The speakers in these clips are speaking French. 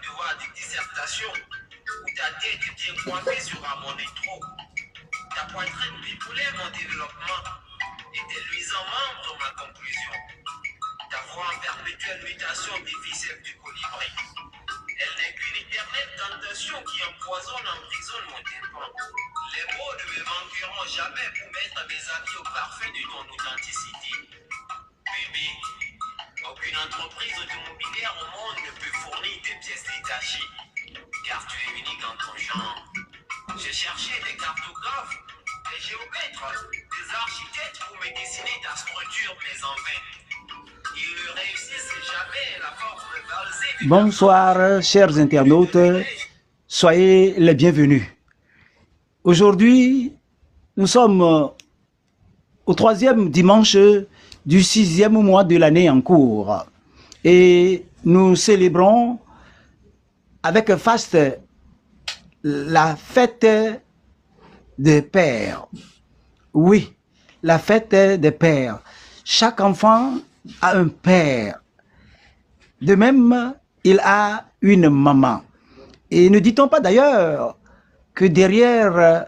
devoir de dissertation où ta tête est bien coiffée sur un monnaie-trop. Ta poitrine bipoulaire mon développement et tes luisants membres ma conclusion. Ta voix en perpétuelle mutation difficile du colibri. Elle n'est qu'une éternelle tentation qui empoisonne, emprisonne mon dépend. Les mots ne me manqueront jamais pour mettre mes amis au parfait de ton authenticité. Bébé, aucune entreprise automobilière au monde ne peut fournir des pièces détachées, car tu es unique en ton genre. J'ai cherché des cartographes, des géomètres, des architectes pour me dessiner ta structure, mais en vain. Ils ne réussissent jamais, la force me valsée. Bonsoir, chers internautes, soyez les bienvenus. Aujourd'hui, nous sommes au 3e dimanche du 6e mois de l'année en cours et nous célébrons avec faste la fête des pères. Oui, la fête des pères. Chaque enfant a un père. De même, il a une maman. Et ne dit-on pas d'ailleurs que derrière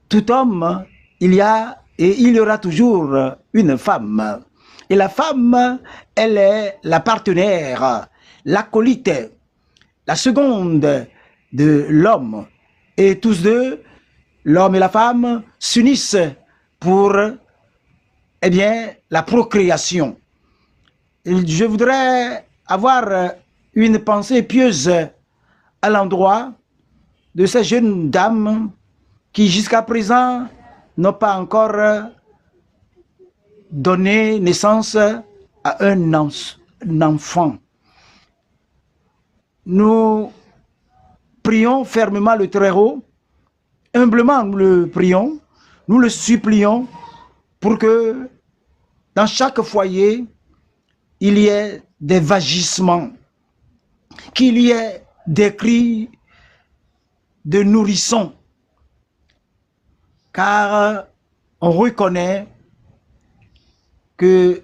tout homme, il y a et il y aura toujours une femme. Et la femme, elle est la partenaire, l'acolyte, la seconde de l'homme. Et tous deux, l'homme et la femme, s'unissent pour, eh bien, la procréation. Et je voudrais avoir une pensée pieuse à l'endroit de ces jeunes dames qui jusqu'à présent n'ont pas encore donné naissance à un enfant. Nous prions fermement le Très-Haut, humblement nous le prions, nous le supplions pour que dans chaque foyer, il y ait des vagissements, qu'il y ait des cris de nourrissons, car on reconnaît que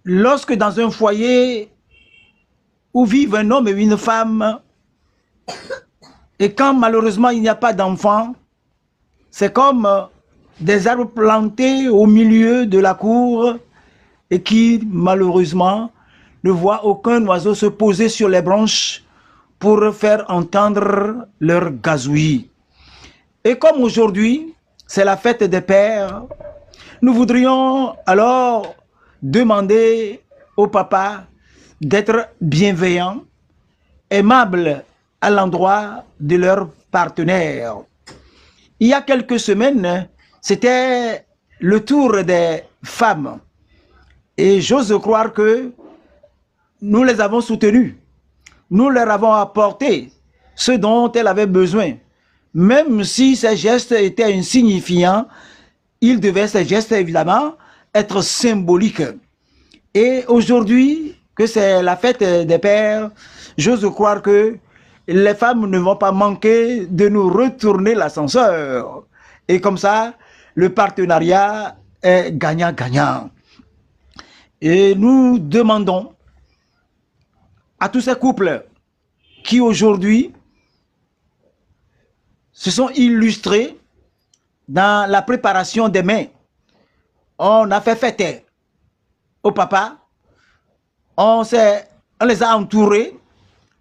lorsque dans un foyer où vivent un homme et une femme, et quand malheureusement il n'y a pas d'enfants, c'est comme des arbres plantés au milieu de la cour et qui malheureusement ne voient aucun oiseau se poser sur les branches pour faire entendre leur gazouillis. Et comme aujourd'hui, c'est la fête des pères, nous voudrions alors demander au papa d'être bienveillant, aimable à l'endroit de leur partenaire. Il y a quelques semaines, c'était le tour des femmes. Et j'ose croire que nous les avons soutenues. Nous leur avons apporté ce dont elles avaient besoin. Même si ces gestes étaient insignifiants, ils devaient, ces gestes évidemment, être symboliques. Et aujourd'hui, que c'est la fête des pères, j'ose croire que les femmes ne vont pas manquer de nous retourner l'ascenseur. Et comme ça, le partenariat est gagnant-gagnant. Et nous demandons à tous ces couples qui aujourd'hui se sont illustrés dans la préparation des mets. On a fait fête au papa, on les a entourés,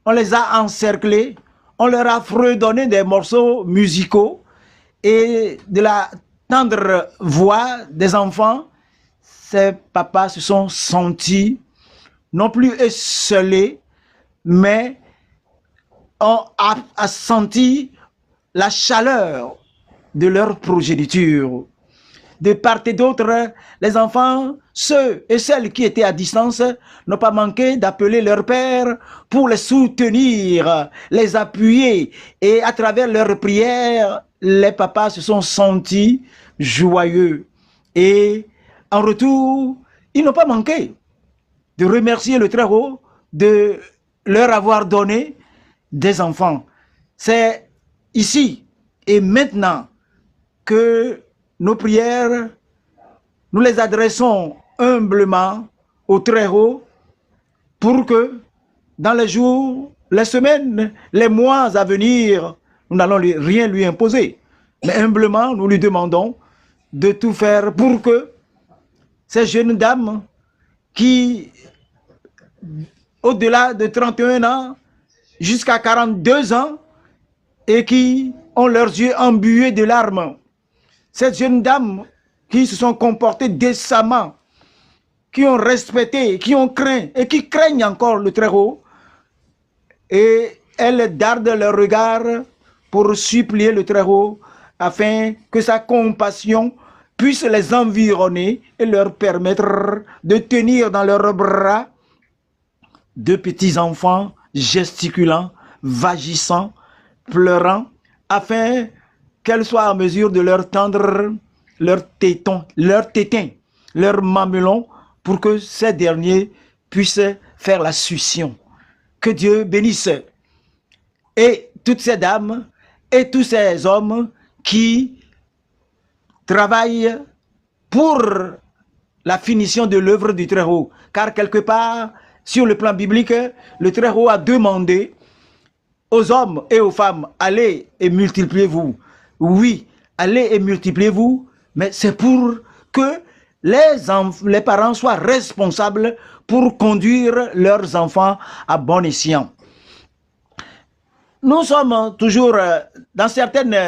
on les a encerclés, on leur a fredonné des morceaux musicaux et de la tendre voix des enfants. Ces papas se sont sentis non plus esselés, mais ont senti la chaleur de leur progéniture. De part et d'autre, les enfants, ceux et celles qui étaient à distance, n'ont pas manqué d'appeler leur père pour les soutenir, les appuyer. Et à travers leurs prières, les papas se sont sentis joyeux. Et en retour, ils n'ont pas manqué de remercier le Très-Haut de leur avoir donné des enfants. C'est ici et maintenant que nos prières, nous les adressons humblement au Très-Haut pour que dans les jours, les semaines, les mois à venir, nous n'allons rien lui imposer. Mais humblement, nous lui demandons de tout faire pour que ces jeunes dames qui, au-delà de 31 ans, jusqu'à 42 ans, et qui ont leurs yeux embués de larmes, ces jeunes dames qui se sont comportées décemment, qui ont respecté, qui ont craint et qui craignent encore le Très-Haut, et elles dardent leur regard pour supplier le Très-Haut afin que sa compassion puisse les environner et leur permettre de tenir dans leurs bras deux petits enfants gesticulant, vagissant, pleurant, afin qu'elles soient en mesure de leur tendre leurs tétons, leurs mamelons, pour que ces derniers puissent faire la succion. Que Dieu bénisse. Et toutes ces dames et tous ces hommes qui travaillent pour la finition de l'œuvre du Très-Haut. Car quelque part, sur le plan biblique, le Très-Haut a demandé aux hommes et aux femmes, allez et multipliez-vous. Oui, allez et multipliez-vous, mais c'est pour que les parents soient responsables pour conduire leurs enfants à bon escient. Nous sommes toujours dans certaines